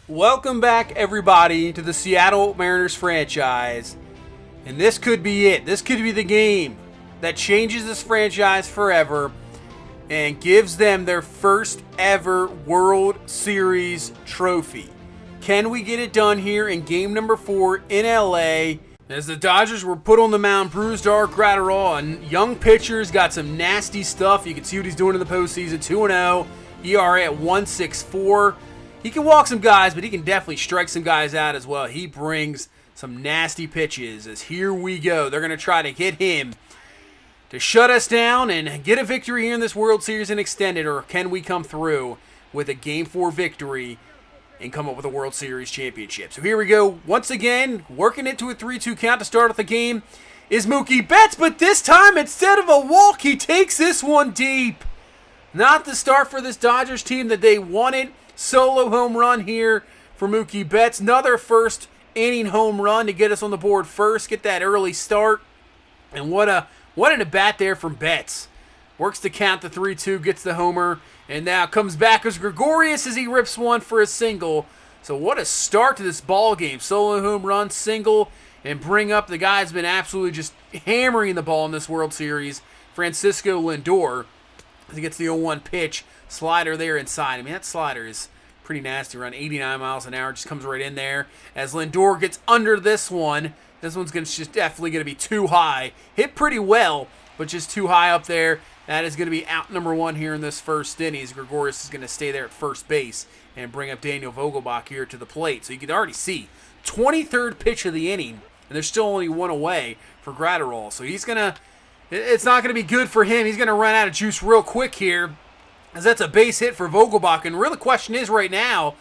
Welcome back, everybody, to the Seattle Mariners franchise. And this could be it. This could be the game that changes this franchise forever and gives them their first ever World Series trophy. Can we get it done here in game number 4 in LA? As the Dodgers were put on the mound, Brusdar, Gratterall, and young pitchers got some nasty stuff. You can see what he's doing in the postseason. 2-0, ERA at 1.64. He can walk some guys, but he can definitely strike some guys out as well. He brings some nasty pitches as here we go. They're going to try to hit him to shut us down and get a victory here in this World Series and extend it, or can we come through with a Game 4 victory and come up with a World Series championship? So here we go. Once again, working it to a 3-2 count to start off the game is Mookie Betts, but this time instead of a walk, he takes this one deep. Not the start for this Dodgers team that they wanted. Solo home run here for Mookie Betts. Another first inning home run to get us on the board first. Get that early start. And what an at bat there from Betts. Works to count the 3-2, gets the homer. And now comes back as Gregorius as he rips one for a single. So what a start to this ball game. Solo home run, single, and bring up the guy who's been absolutely just hammering the ball in this World Series, Francisco Lindor. As he gets the 0-1 pitch. Slider there inside. I mean, that slider is pretty nasty, around 89 miles an hour. Just comes right in there. As Lindor gets under this one, this one's just definitely going to be too high. Hit pretty well, but just too high up there. That is going to be out number 1 here in this first inning. Gregorius is going to stay there at first base and bring up Daniel Vogelbach here to the plate. So you can already see 23rd pitch of the inning, and there's still only one away for Gratterall. So he's going to, it's not going to be good for him. He's going to run out of juice real quick here, as that's a base hit for Vogelbach. And really the question is right now,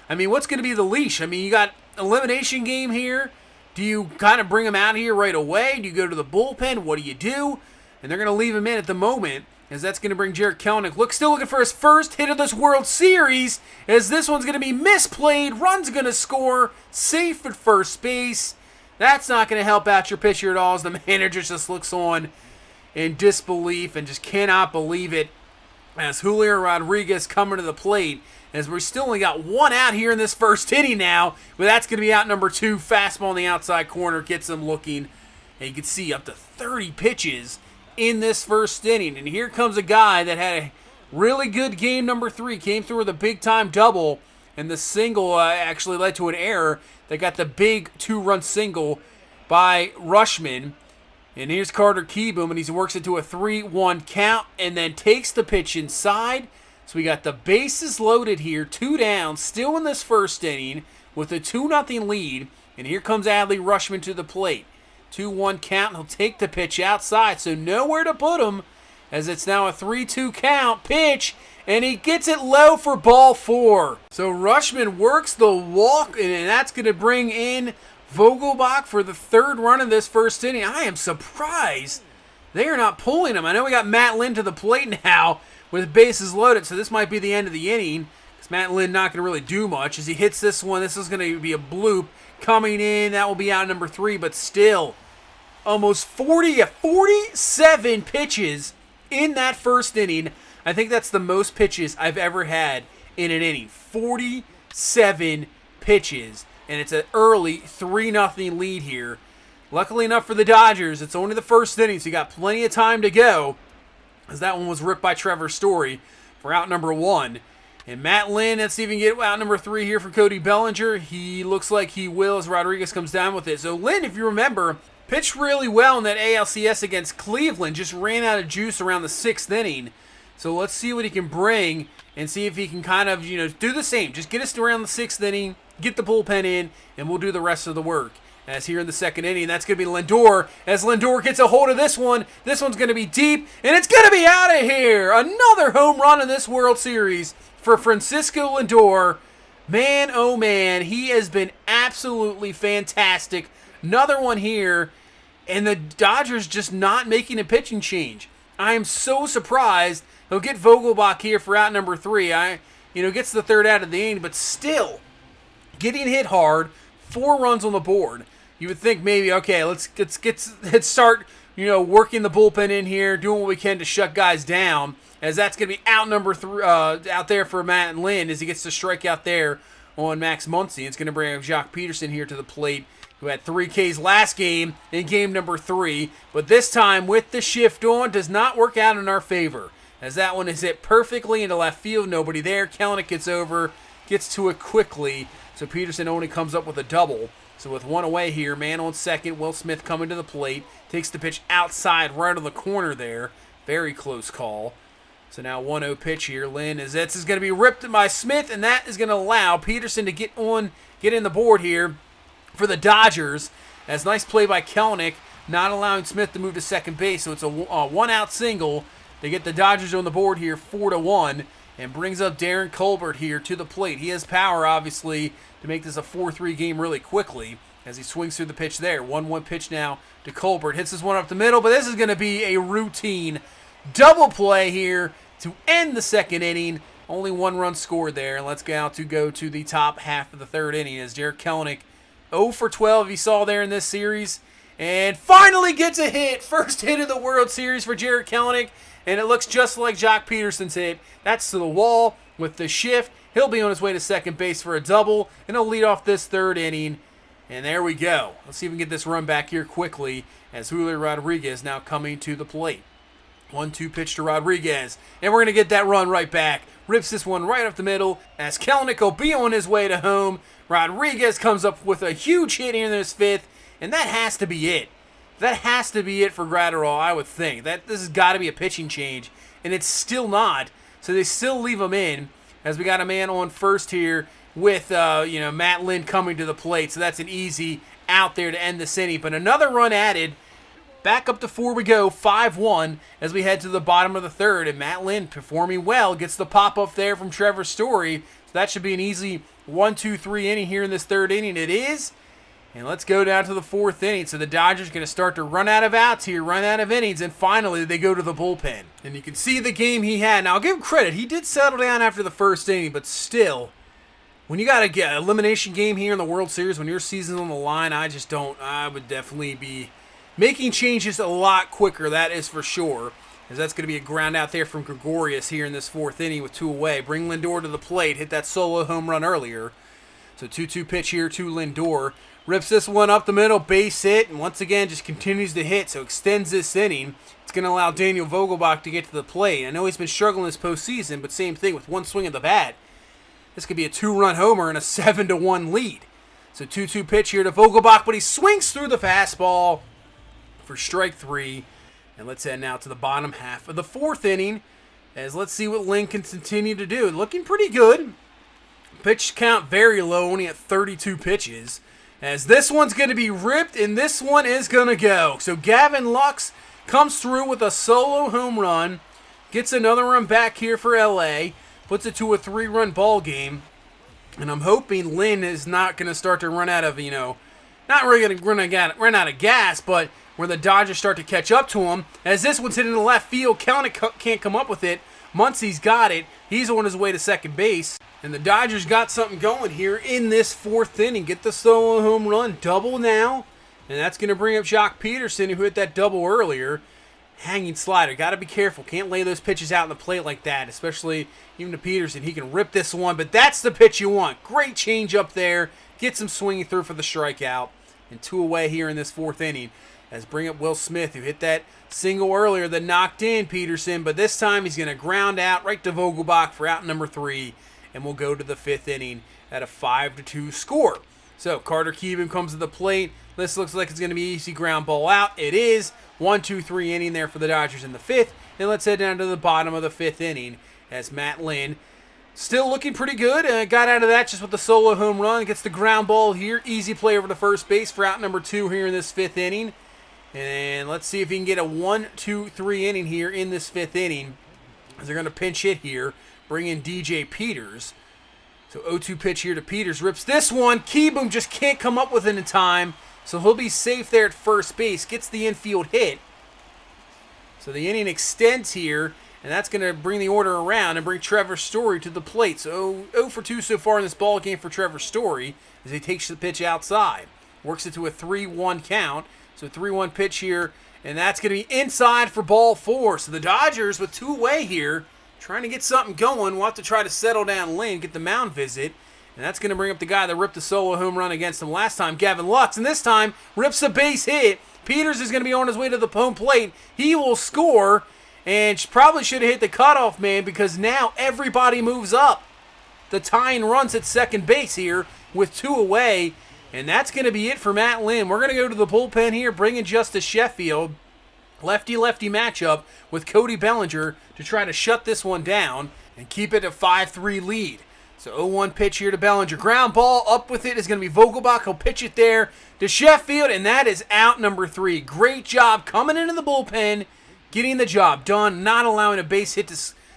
I mean, what's going to be the leash? I mean, you got elimination game here. Do you kind of bring him out here right away? Do you go to the bullpen? What do you do? And they're going to leave him in at the moment, as that's going to bring Jarred Kelenic. Still looking for his first hit of this World Series, as this one's going to be misplayed. Run's going to score. Safe at first base. That's not going to help out your pitcher at all, as the manager just looks on in disbelief and just cannot believe it. As Julio Rodriguez coming to the plate, as we still only got one out here in this first inning now, but that's going to be out number 2. Fastball on the outside corner gets him looking, and you can see up to 30 pitches in this first inning. And here comes a guy that had a really good game number 3, came through with a big-time double, and the single actually led to an error that got the big 2-run single by Rutschman. And here's Carter Kieboom, and he works it to a 3-1 count and then takes the pitch inside. So we got the bases loaded here, 2 down, still in this first inning with a 2-0 lead. And here comes Adley Rutschman to the plate. 2-1 count, and he'll take the pitch outside, so nowhere to put him, as it's now a 3-2 count pitch, and he gets it low for ball 4. So Rutschman works the walk, and that's going to bring in Vogelbach for the 3rd run of this first inning. I am surprised they are not pulling him. I know we got Matt Lynn to the plate now with bases loaded, so this might be the end of the inning, because Matt Lynn not going to really do much as he hits this one. This is going to be a bloop coming in. That will be out number 3, but still almost 47 pitches in that first inning. I think that's the most pitches I've ever had in an inning. 47 pitches. And it's an early 3-0 lead here. Luckily enough for the Dodgers, it's only the first inning, so you got plenty of time to go, as that one was ripped by Trevor Story for out number 1. And Matt Lynn, let's see if we can get out number 3 here for Cody Bellinger. He looks like he will as Rodriguez comes down with it. So Lynn, if you remember, pitched really well in that ALCS against Cleveland. Just ran out of juice around the 6th inning. So let's see what he can bring and see if he can kind of, do the same. Just get us to around the 6th inning, get the bullpen in, and we'll do the rest of the work. As here in the 2nd inning, that's going to be Lindor. As Lindor gets a hold of this one's going to be deep, and it's going to be out of here. Another home run in this World Series for Francisco Lindor. Man, oh man, he has been absolutely fantastic. Another one here, and the Dodgers just not making a pitching change. I am so surprised. He'll get Vogelbach here for out number 3. Gets the 3rd out of the inning, but still getting hit hard. 4 runs on the board. You would think maybe, okay, let's start, working the bullpen in here, doing what we can to shut guys down, as that's going to be out number 3, out there for Matt Lynn, as he gets to strike out there on Max Muncy. It's going to bring up Jock Peterson here to the plate, who had 3 Ks last game in game number 3. But this time, with the shift on, does not work out in our favor, as that one is hit perfectly into left field. Nobody there. Kelenic gets over, gets to it quickly. So Peterson only comes up with a double. So with 1 away here, man on second, Will Smith coming to the plate. Takes the pitch outside right on the corner there. Very close call. So now 1-0 pitch here. Lynn is going to be ripped by Smith, and that is going to allow Peterson to get in the board here for the Dodgers. As nice play by Kelenic, not allowing Smith to move to second base. So it's a 1-out single. They get the Dodgers on the board here 4-1, and brings up Darren Colbert here to the plate. He has power, obviously, to make this a 4-3 game really quickly as he swings through the pitch there. 1-1 pitch now to Colbert. Hits this one up the middle, but this is going to be a routine double play here to end the second inning. Only 1 run scored there. Let's go to the top half of the third inning as Jarred Kelenic 0 for 12 you saw there in this series. And finally gets a hit. First hit of the World Series for Jarred Kelenic. And it looks just like Jock Peterson's hit. That's to the wall with the shift. He'll be on his way to second base for a double. And he'll lead off this third inning. And there we go. Let's see if we can get this run back here quickly as Julio Rodriguez now coming to the plate. 1-2 pitch to Rodriguez. And we're going to get that run right back. Rips this one right up the middle as Kelenic will be on his way to home. Rodriguez comes up with a huge hit here in this 5th. And that has to be it. That has to be it for Gratterall, I would think. This has got to be a pitching change. And it's still not. So they still leave him in as we got a man on first here with Matt Lynn coming to the plate. So that's an easy out there to end this inning. But another run added. Back up to 4 we go, 5-1 as we head to the bottom of the third. And Matt Lynn performing well. Gets the pop-up there from Trevor Story. So that should be an easy 1-2-3 inning here in this third inning. It is. And let's go down to the 4th inning. So the Dodgers are going to start to run out of outs here, run out of innings, and finally they go to the bullpen. And you can see the game he had. Now, I'll give him credit. He did settle down after the first inning, but still, when you got to get an elimination game here in the World Series, when your season's on the line, I would definitely be making changes a lot quicker, that is for sure. As that's going to be a ground out there from Gregorius here in this 4th inning with 2 away. Bring Lindor to the plate, hit that solo home run earlier. So 2-2 pitch here to Lindor. Rips this one up the middle, base hit, and once again just continues to hit, so extends this inning. It's going to allow Daniel Vogelbach to get to the plate. I know he's been struggling this postseason, but same thing with 1 swing of the bat. This could be a 2-run homer and a 7-1 lead. So 2-2 pitch here to Vogelbach, but he swings through the fastball for strike 3. And let's head now to the bottom half of the 4th inning, as let's see what Lynn can continue to do. Looking pretty good. Pitch count very low, only at 32 pitches. As this one's going to be ripped, and this one is going to go. So Gavin Lux comes through with a solo home run. Gets another run back here for LA. Puts it to a 3-run ball game. And I'm hoping Lynn is not going to start to run out of, not really going to run out of gas, but where the Dodgers start to catch up to him. As this one's hit in the left field, Kelenic can't come up with it. Muncy's got it. He's on his way to second base. And the Dodgers got something going here in this 4th inning. Get the solo home run, double now. And that's going to bring up Jock Peterson, who hit that double earlier. Hanging slider. Got to be careful. Can't lay those pitches out in the plate like that, especially even to Peterson. He can rip this one, but that's the pitch you want. Great change up there. Gets him swinging through for the strikeout. And 2 away here in this 4th inning. As bring up Will Smith, who hit that single earlier that knocked in Peterson, but this time he's going to ground out right to Vogelbach for out number 3. And we'll go to the 5th inning at a 5-2 score. So Carter Keevan comes to the plate. This looks like it's going to be easy ground ball out. It is. 1-2-3 inning there for the Dodgers in the 5th. And let's head down to the bottom of the 5th inning as Matt Lynn, still looking pretty good. Got out of that just with the solo home run. Gets the ground ball here. Easy play over to first base for out number 2 here in this 5th inning. And let's see if he can get a 1-2-3 inning here in this 5th inning. As they're going to pinch hit here. Bring in DJ Peters. So 0-2 pitch here to Peters. Rips this one. Keeboom just can't come up with it in time. So he'll be safe there at first base. Gets the infield hit. So the inning extends here. And that's going to bring the order around and bring Trevor Story to the plate. So 0 for 2 so far in this ball game for Trevor Story as he takes the pitch outside. Works it to a 3-1 count. So 3-1 pitch here. And that's going to be inside for ball 4. So the Dodgers with 2 away here, trying to get something going. We'll have to try to settle down Lynn, get the mound visit. And that's going to bring up the guy that ripped the solo home run against him last time, Gavin Lux. And this time, rips a base hit. Peters is going to be on his way to the home plate. He will score, and probably should have hit the cutoff man because now everybody moves up. The tying runs at second base here with 2 away. And that's going to be it for Matt Lynn. We're going to go to the bullpen here, bring in Justice Sheffield. Lefty-lefty matchup with Cody Bellinger to try to shut this one down and keep it a 5-3 lead. So 0-1 pitch here to Bellinger. Ground ball up with it is going to be Vogelbach. He'll pitch it there to Sheffield, and that is out number 3. Great job coming into the bullpen, getting the job done, not allowing a base hit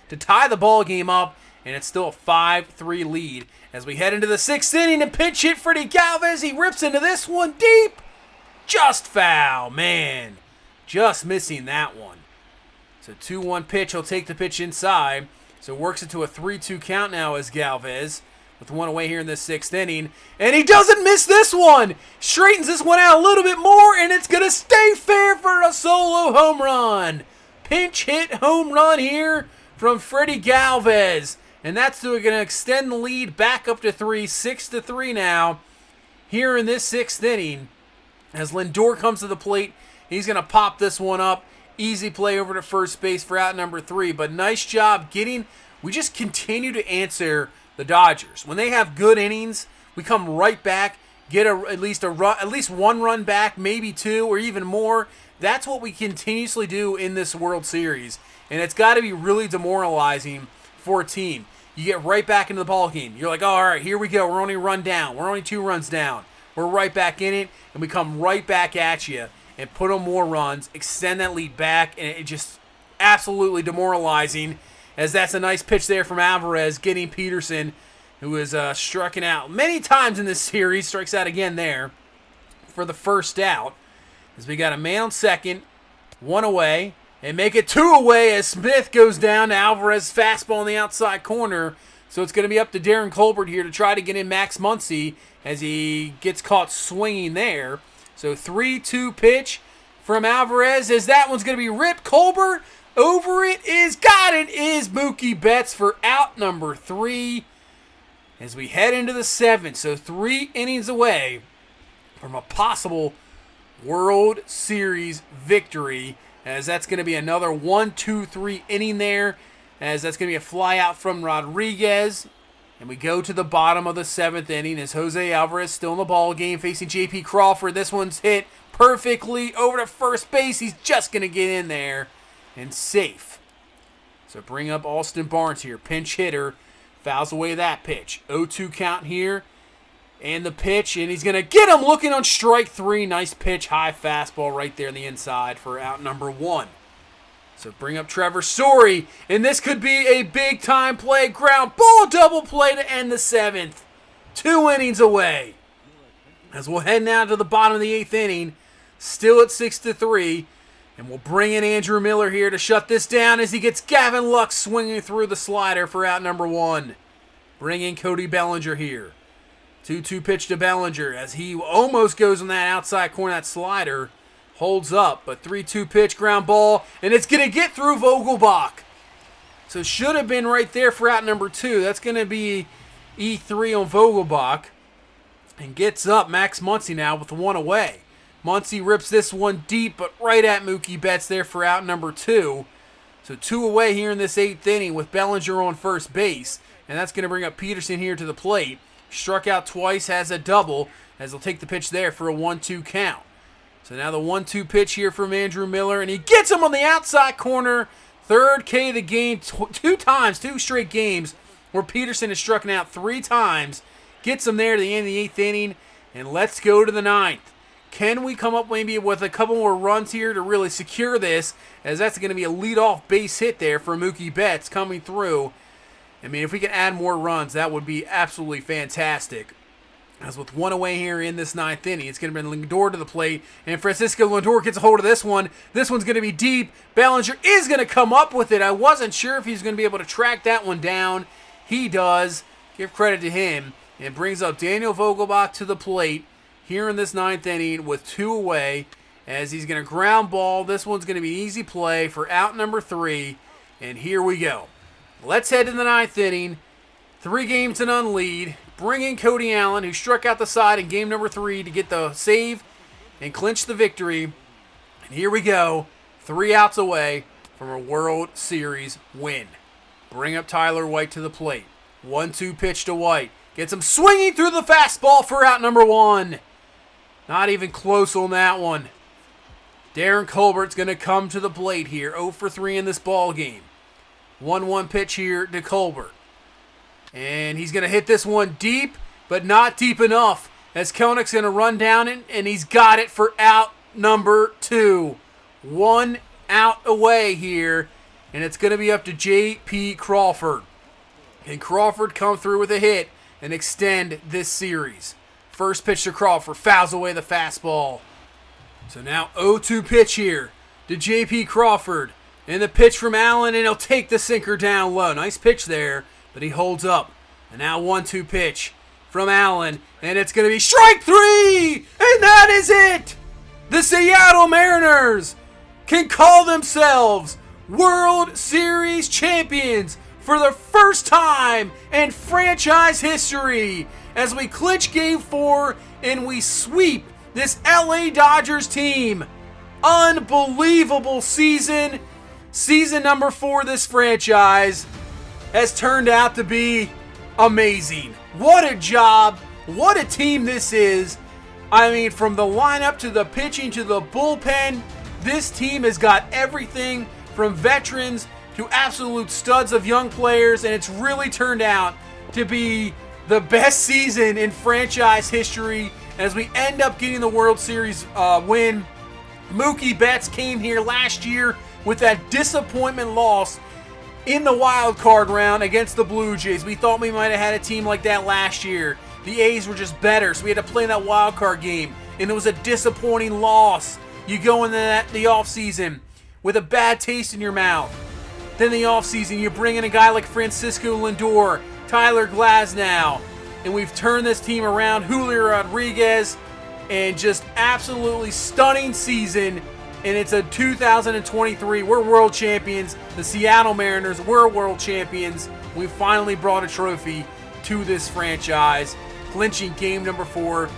to tie the ball game up, and it's still a 5-3 lead. As we head into the 6th inning, a pitch hit Freddie Galvez. He rips into this one deep. Just foul, man. Just missing that one. So 2-1 pitch. He'll take the pitch inside. So works it to a 3-2 count now as Galvez with 1 away here in this 6th inning. And he doesn't miss this one. Straightens this one out a little bit more, and it's going to stay fair for a solo home run. Pinch hit home run here from Freddie Galvez. And that's going to extend the lead back up to 3, 6-3 now here in this 6th inning. As Lindor comes to the plate, he's going to pop this one up. Easy play over to first base for out number 3. But nice job getting. We just continue to answer the Dodgers. When they have good innings, we come right back, get at least 1 run back, maybe 2 or even more. That's what we continuously do in this World Series. And it's got to be really demoralizing for a team. You get right back into the ball game. You're like, oh, all right, here we go. We're only run down. We're only 2 runs down. We're right back in it, and we come right back at you and put on more runs, extend that lead back, and it just absolutely demoralizing, as that's a nice pitch there from Alvarez, getting Peterson, who is striking out many times in this series, strikes out again there for the first out, as we got a man on second, 1 away, and make it 2 away as Smith goes down to Alvarez, fastball in the outside corner. So it's going to be up to Darren Colbert here to try to get in Max Muncy as he gets caught swinging there. So 3-2 pitch from Alvarez as that one's going to be ripped. Colbert over it is Mookie Betts for out number 3 as we head into the 7th. So 3 innings away from a possible World Series victory, as that's going to be another 1-2-3 inning there, as that's going to be a fly out from Rodriguez. And we go to the bottom of the 7th inning as Jose Alvarez still in the ball game facing J.P. Crawford. This one's hit perfectly over to first base. He's just going to get in there and safe. So bring up Austin Barnes here, pinch hitter. Fouls away that pitch. 0-2 count here. And the pitch, and he's going to get him looking on strike 3. Nice pitch, high fastball right there in the inside for out number 1. So bring up Trevor Story, and this could be a big-time play. Ground ball double play to end the 7th. 2 innings away. As we'll head now to the bottom of the 8th inning, still at 6-3, and we'll bring in Andrew Miller here to shut this down as he gets Gavin Lux swinging through the slider for out number 1. Bring in Cody Bellinger here. 2-2 pitch to Bellinger as he almost goes on that outside corner, that slider. Holds up, but 3-2 pitch, ground ball, and it's going to get through Vogelbach. So should have been right there for out number 2. That's going to be E3 on Vogelbach. And gets up Max Muncy now with 1 away. Muncy rips this one deep, but right at Mookie Betts there for out number 2. So 2 away here in this 8th inning with Bellinger on first base. And that's going to bring up Peterson here to the plate. Struck out twice, has a double, as he'll take the pitch there for a 1-2 count. So now the 1-2 pitch here from Andrew Miller, and he gets him on the outside corner. 3rd K of the game, 2 straight games where Peterson has struck out 3 times. Gets him there to the end of the 8th inning, and let's go to the 9th. Can we come up maybe with a couple more runs here to really secure this, as that's going to be a leadoff base hit there for Mookie Betts coming through. I mean, if we can add more runs, that would be absolutely fantastic. As with 1 away here in this 9th inning, it's going to bring Lindor to the plate, and Francisco Lindor gets a hold of this one. This one's going to be deep. Bellinger is going to come up with it. I wasn't sure if he's going to be able to track that one down. He does. Give credit to him. And brings up Daniel Vogelbach to the plate here in this 9th inning with 2 away, as he's going to ground ball. This one's going to be an easy play for out number 3, and here we go. Let's head to the 9th inning. 3 games to none lead. bring in Cody Allen, who struck out the side in game number 3 to get the save and clinch the victory. And here we go, 3 outs away from a World Series win. Bring up Tyler White to the plate. 1-2 pitch to White. Gets him swinging through the fastball for out number 1. Not even close on that one. Darren Colbert's going to come to the plate here. 0 for 3 in this ball game. 1-1 pitch here to Colbert. And he's going to hit this one deep, but not deep enough. As Koenig's going to run down it, and he's got it for out number 2. 1 out away here, and it's going to be up to J.P. Crawford. Can Crawford come through with a hit and extend this series? First pitch to Crawford, fouls away the fastball. So now 0-2 pitch here to J.P. Crawford. And the pitch from Allen, and he'll take the sinker down low. Nice pitch there, but he holds up. And now 1-2 pitch from Allen, and it's going to be strike 3! And that is it! The Seattle Mariners can call themselves World Series champions for the first time in franchise history as we clinch Game 4 and we sweep this LA Dodgers team. Unbelievable season. Season number 4 of this franchise has turned out to be amazing. What a job. What a team this is. I mean, from the lineup to the pitching to the bullpen, this team has got everything from veterans to absolute studs of young players, and it's really turned out to be the best season in franchise history as we end up getting the World Series win. Mookie Betts came here last year with that disappointment loss in the wild card round against the Blue Jays. We thought we might have had a team like that last year. The A's were just better, so we had to play in that wild card game, and it was a disappointing loss. You go into the offseason with a bad taste in your mouth. Then the offseason, you bring in a guy like Francisco Lindor, Tyler Glasnow, and we've turned this team around. Julio Rodriguez, and just absolutely stunning season. And it's a 2023. We're world champions. The Seattle Mariners, we're world champions. We finally brought a trophy to this franchise, clinching game number 4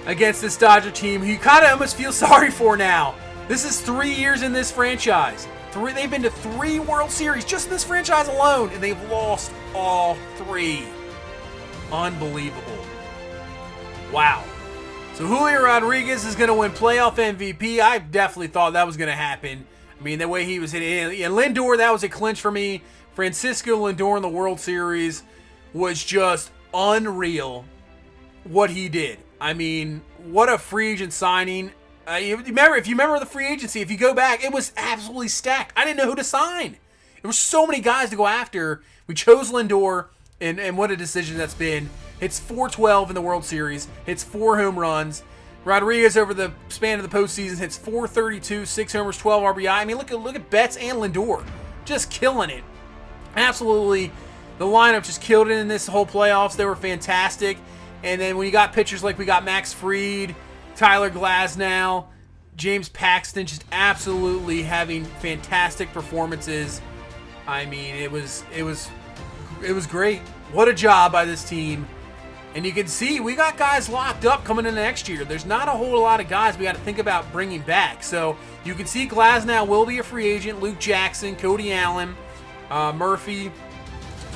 against this Dodger team who you kind of almost feel sorry for now. This is 3 years in this franchise. They've been to 3 World Series just in this franchise alone, and they've lost all 3. Unbelievable. Wow. So Julio Rodriguez is going to win playoff MVP. I definitely thought that was going to happen. I mean, the way he was hitting. And Lindor, that was a clinch for me. Francisco Lindor in the World Series was just unreal what he did. I mean, what a free agent signing. If you remember the free agency, if you go back, it was absolutely stacked. I didn't know who to sign. There were so many guys to go after. We chose Lindor, and what a decision that's been. Hits .412 in the World Series. Hits 4 home runs. Rodriguez over the span of the postseason hits .432, 6 homers, 12 RBI. I mean, look at Betts and Lindor, just killing it. Absolutely, the lineup just killed it in this whole playoffs. They were fantastic. And then when you got pitchers like we got Max Fried, Tyler Glasnow, James Paxton, just absolutely having fantastic performances. I mean, it was great. What a job by this team. And you can see we got guys locked up coming into next year. There's not a whole lot of guys we got to think about bringing back. So you can see Glasnow will be a free agent. Luke Jackson, Cody Allen, Murphy.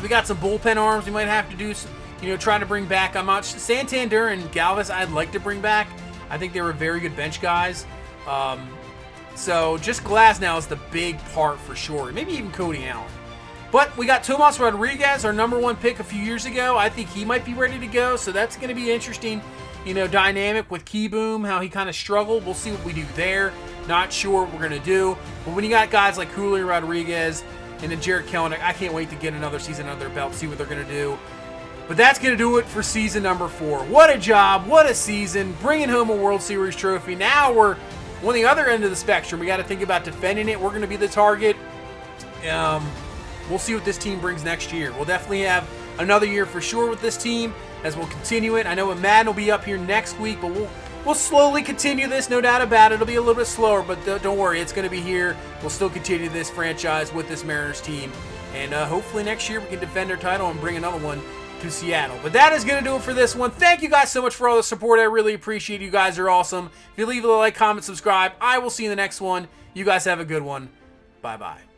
We got some bullpen arms we might have to do, try to bring back. I'm not Santander and Galvis I'd like to bring back. I think they were very good bench guys. So just Glasnow is the big part for sure. Maybe even Cody Allen. But we got Tomas Rodriguez, our number 1 pick a few years ago. I think he might be ready to go, so that's going to be interesting, dynamic with Keyboom, how he kind of struggled. We'll see what we do there. Not sure what we're going to do. But when you got guys like Julio Rodriguez and then Jarred Kelenic, I can't wait to get another season under their belt, see what they're going to do. But that's going to do it for season number 4. What a job. What a season. Bringing home a World Series trophy. Now we're on the other end of the spectrum. We got to think about defending it. We're going to be the target. We'll see what this team brings next year. We'll definitely have another year for sure with this team as we'll continue it. I know Madden will be up here next week, but we'll slowly continue this, no doubt about it. It'll be a little bit slower, but don't worry, it's going to be here. We'll still continue this franchise with this Mariners team. And hopefully next year we can defend our title and bring another one to Seattle. But that is going to do it for this one. Thank you guys so much for all the support. I really appreciate it. You guys are awesome. If you leave a like, comment, subscribe, I will see you in the next one. You guys have a good one. Bye-bye.